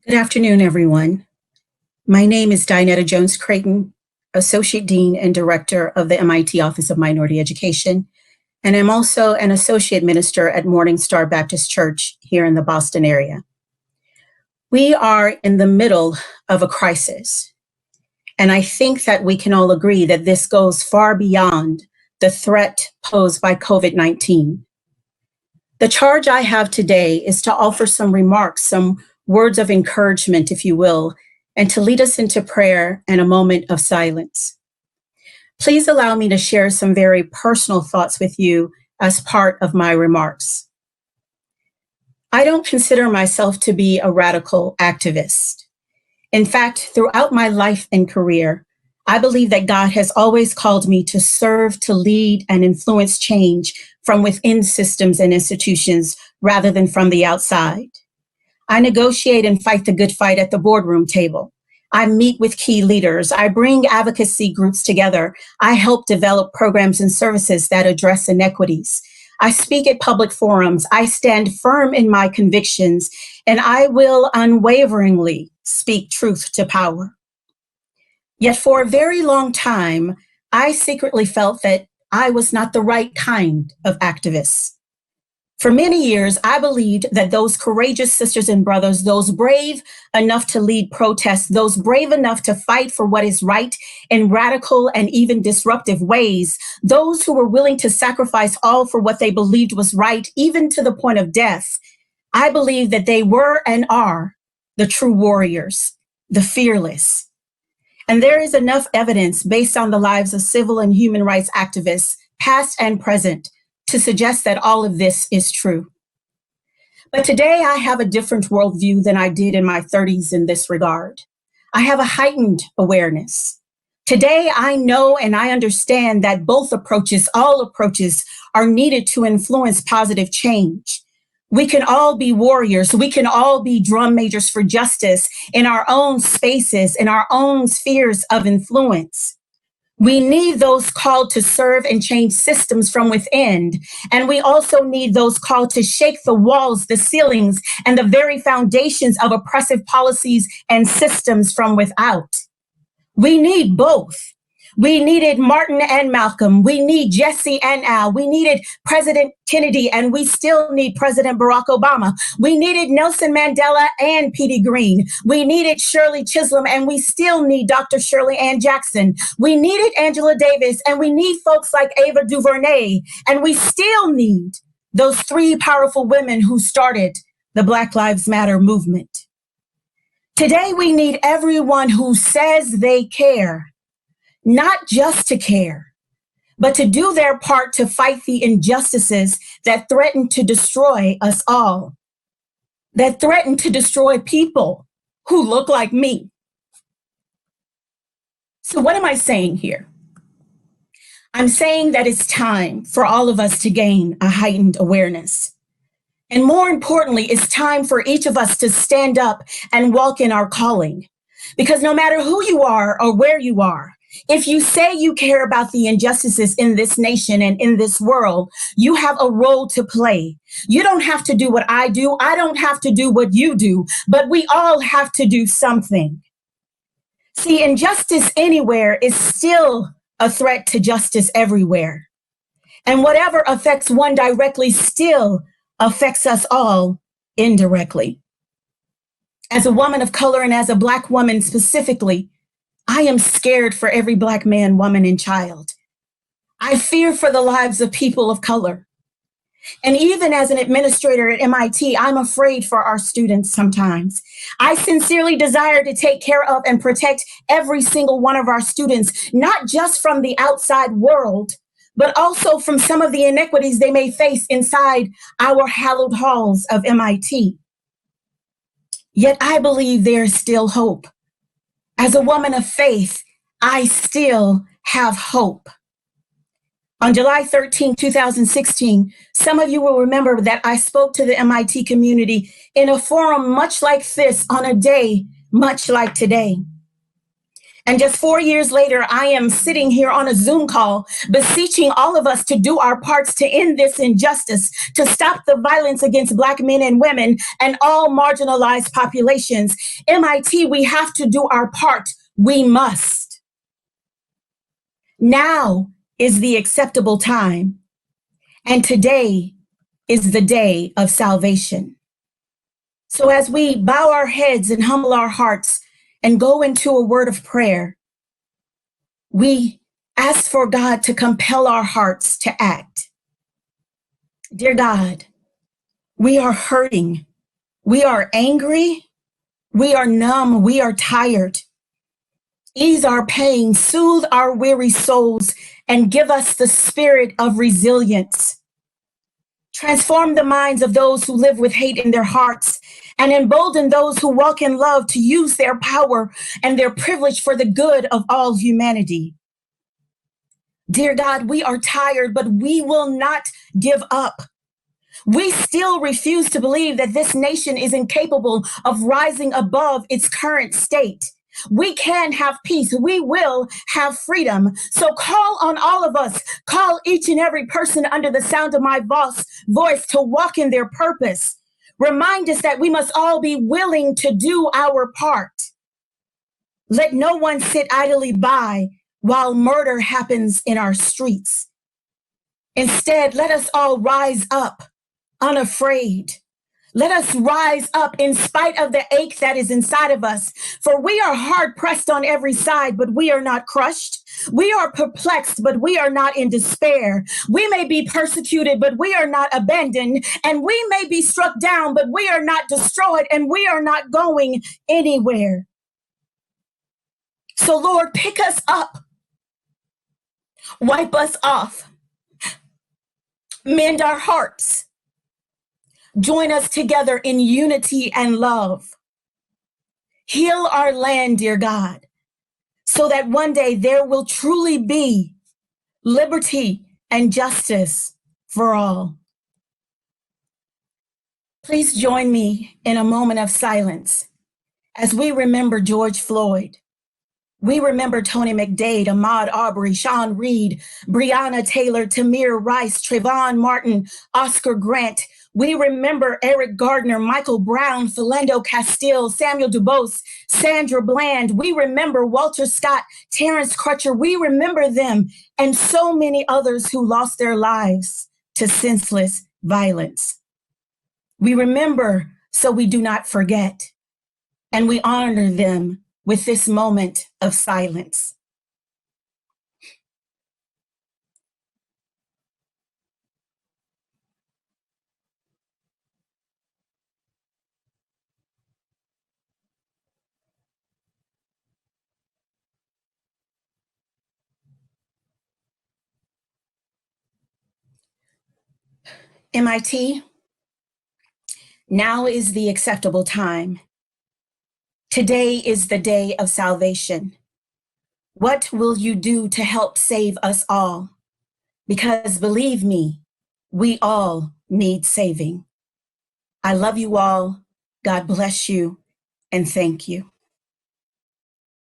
Good afternoon, everyone. My name is DiOnetta Jones-Crayton, Associate Dean and Director of the MIT Office of Minority Education, and I'm also an Associate Minister at Morning Star Baptist Church here in the Boston area. We are in the middle of a crisis, and I think that we can all agree that this goes far beyond the threat posed by COVID-19. The charge I have today is to offer some remarks, some words of encouragement, if you will, and to lead us into prayer and a moment of silence. Please allow me to share some very personal thoughts with you as part of my remarks. I don't consider myself to be a radical activist. In fact, throughout my life and career, I believe that God has always called me to serve, to lead, and influence change from within systems and institutions rather than from the outside. I negotiate and fight the good fight at the boardroom table. I meet with key leaders. I bring advocacy groups together. I help develop programs and services that address inequities. I speak at public forums. I stand firm in my convictions, and I will unwaveringly speak truth to power. Yet for a very long time, I secretly felt that I was not the right kind of activist. For many years, I believed that those courageous sisters and brothers, those brave enough to lead protests, those brave enough to fight for what is right in radical and even disruptive ways, those who were willing to sacrifice all for what they believed was right, even to the point of death, I believe that they were and are the true warriors, the fearless. And there is enough evidence based on the lives of civil and human rights activists, past and present, to suggest that all of this is true. But today I have a different worldview than I did in my 30s in this regard. I have a heightened awareness. Today I know and I understand that both approaches, all approaches, are needed to influence positive change. We can all be warriors. We can all be drum majors for justice in our own spaces, in our own spheres of influence. We need those called to serve and change systems from within. And we also need those called to shake the walls, the ceilings, and the very foundations of oppressive policies and systems from without. We need both. We needed Martin and Malcolm. We need Jesse and Al. We needed President Kennedy, and we still need President Barack Obama. We needed Nelson Mandela and Petey Green. We needed Shirley Chisholm, and we still need Dr. Shirley Ann Jackson. We needed Angela Davis, and we need folks like Ava DuVernay, and we still need those three powerful women who started the Black Lives Matter movement. Today, we need everyone who says they care, not just to care, but to do their part to fight the injustices that threaten to destroy us all, that threaten to destroy people who look like me. So what am I saying here? I'm saying that it's time for all of us to gain a heightened awareness. And more importantly, it's time for each of us to stand up and walk in our calling. Because no matter who you are or where you are, if you say you care about the injustices in this nation and in this world, you have a role to play. You don't have to do what I do. I don't have to do what you do, but we all have to do something. See, injustice anywhere is still a threat to justice everywhere. And whatever affects one directly still affects us all indirectly. As a woman of color and as a Black woman specifically, I am scared for every Black man, woman, and child. I fear for the lives of people of color. And even as an administrator at MIT, I'm afraid for our students sometimes. I sincerely desire to take care of and protect every single one of our students, not just from the outside world, but also from some of the inequities they may face inside our hallowed halls of MIT. Yet I believe there is still hope. As a woman of faith, I still have hope. On July 13, 2016, some of you will remember that I spoke to the MIT community in a forum much like this on a day much like today. And just 4 years later, I am sitting here on a Zoom call, beseeching all of us to do our parts to end this injustice, to stop the violence against Black men and women and all marginalized populations. MIT, we have to do our part. We must. Now is the acceptable time, and today is the day of salvation. So as we bow our heads and humble our hearts and go into a word of prayer, we ask for God to compel our hearts to act. Dear God, we are hurting. We are angry. We are numb. We are tired. Ease our pain, soothe our weary souls, and give us the spirit of resilience. Transform the minds of those who live with hate in their hearts and embolden those who walk in love to use their power and their privilege for the good of all humanity. Dear God, we are tired, but we will not give up. We still refuse to believe that this nation is incapable of rising above its current state. We can have peace. We will have freedom. So call on all of us. Call each and every person under the sound of my voice to walk in their purpose. Remind us that we must all be willing to do our part. Let no one sit idly by while murder happens in our streets. Instead, let us all rise up unafraid. Let us rise up in spite of the ache that is inside of us. For we are hard pressed on every side, but we are not crushed. We are perplexed, but we are not in despair. We may be persecuted, but we are not abandoned. And we may be struck down, but we are not destroyed, and we are not going anywhere. So Lord, pick us up. Wipe us off. Mend our hearts. Join us together in unity and love. Heal our land, dear God, so that one day there will truly be liberty and justice for all. Please join me in a moment of silence as we remember George Floyd. We remember Tony McDade, Ahmaud Arbery, Sean Reed, Breonna Taylor, Tamir Rice, Trayvon Martin, Oscar Grant. We remember Eric Gardner, Michael Brown, Philando Castile, Samuel DuBose, Sandra Bland. We remember Walter Scott, Terrence Crutcher. We remember them and so many others who lost their lives to senseless violence. We remember so we do not forget, and we honor them with this moment of silence. MIT, now is the acceptable time. Today is the day of salvation. What will you do to help save us all? Because believe me, we all need saving. I love you all. God bless you, and thank you.